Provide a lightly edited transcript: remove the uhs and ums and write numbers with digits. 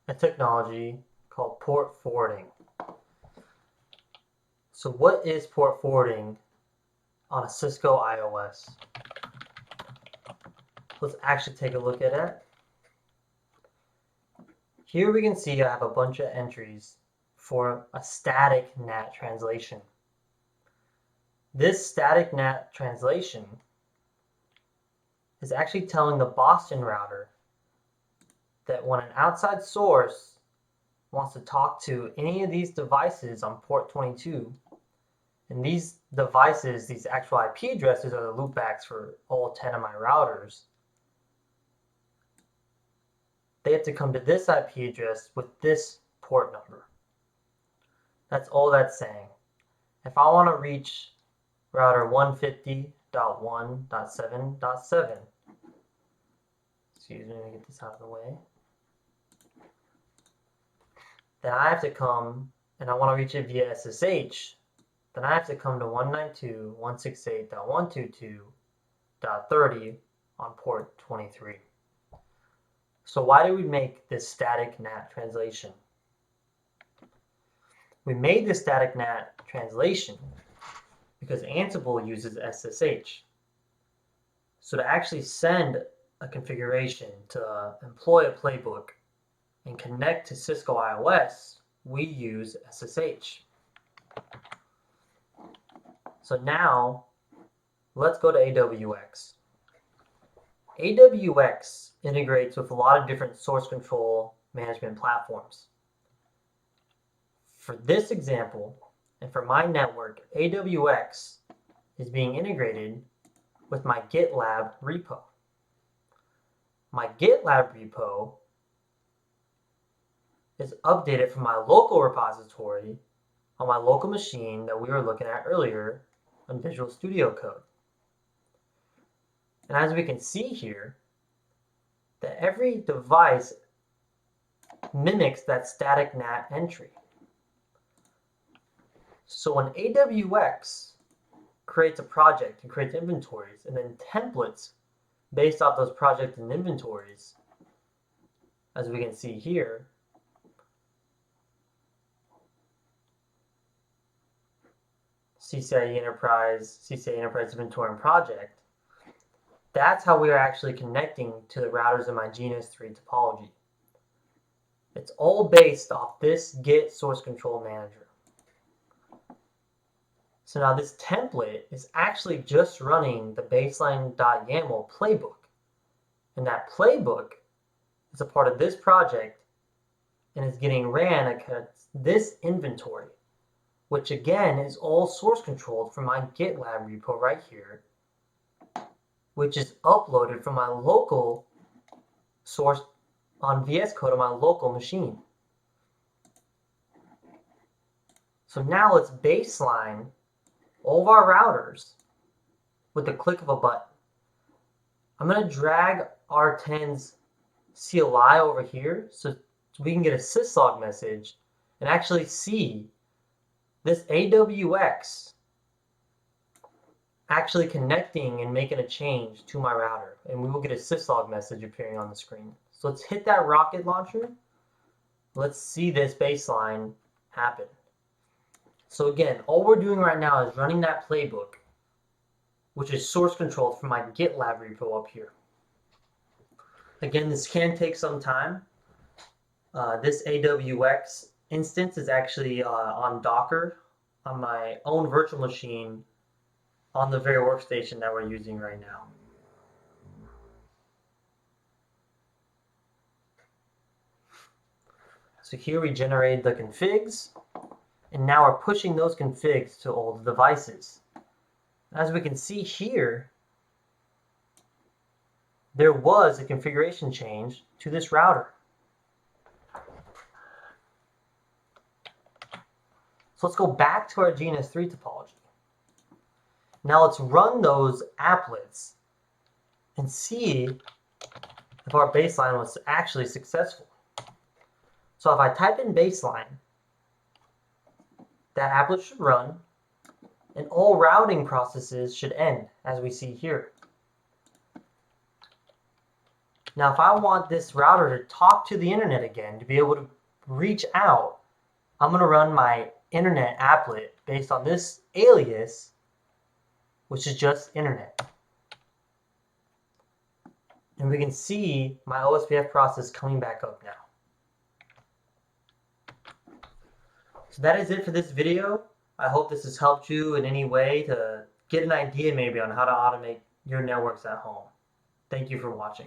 a technology called port forwarding. So what is port forwarding on a Cisco iOS? Let's actually take a look at it. Here we can see I have a bunch of entries for a static NAT translation. This static NAT translation is actually telling the Boston router that when an outside source wants to talk to any of these devices on port 22, and these devices, these actual IP addresses are the loopbacks for all 10 of my routers, they have to come to this IP address with this port number. That's all that's saying. If I want to reach router 150.1.7.7, excuse me, let me get this out of the way, then I have to come, and I want to reach it via SSH, then I have to come to 192.168.122.30 on port 23. So why did we make this static NAT translation? We made this static NAT translation because Ansible uses SSH. So to actually send a configuration to employ a playbook and connect to Cisco iOS, we use SSH. So now let's go to AWX. AWX integrates with a lot of different source control management platforms. For this example, and for my network, AWX is being integrated with my GITLAB repo. My GITLAB repo is updated from my local repository on my local machine that we were looking at earlier on Visual Studio Code. And as we can see here, that every device mimics that static NAT entry. So when AWX creates a project and creates inventories and then templates based off those projects and inventories, as we can see here, CCIE Enterprise Inventory and Project, that's how we are actually connecting to the routers in my GNS3 topology. It's all based off this Git source control manager. So now this template is actually just running the baseline.yaml playbook. And that playbook is a part of this project and is getting ran against this inventory, which again is all source controlled from my GitLab repo right here, which is uploaded from my local source on VS Code on my local machine. So now let's baseline all of our routers with the click of a button. I'm going to drag R10's CLI over here so we can get a syslog message and actually see this AWX actually connecting and making a change to my router, and we will get a syslog message appearing on the screen. So let's hit that rocket launcher. Let's see this baseline happen. So again, all we're doing right now is running that playbook, which is source controlled from my GitLab repo up here. Again, this can take some time. This AWX instance is actually on Docker on my own virtual machine on the very workstation that we're using right now. So here we generated the configs, and now we're pushing those configs to all the devices. As we can see here, there was a configuration change to this router. So let's go back to our GNS3 topology. Now let's run those applets and see if our baseline was actually successful. So if I type in baseline, that applet should run, and all routing processes should end, as we see here. Now, if I want this router to talk to the internet again, to be able to reach out, I'm going to run my internet applet based on this alias, which is just internet. And we can see my OSPF process coming back up now. So that is it for this video. I hope this has helped you in any way to get an idea maybe on how to automate your networks at home. Thank you for watching.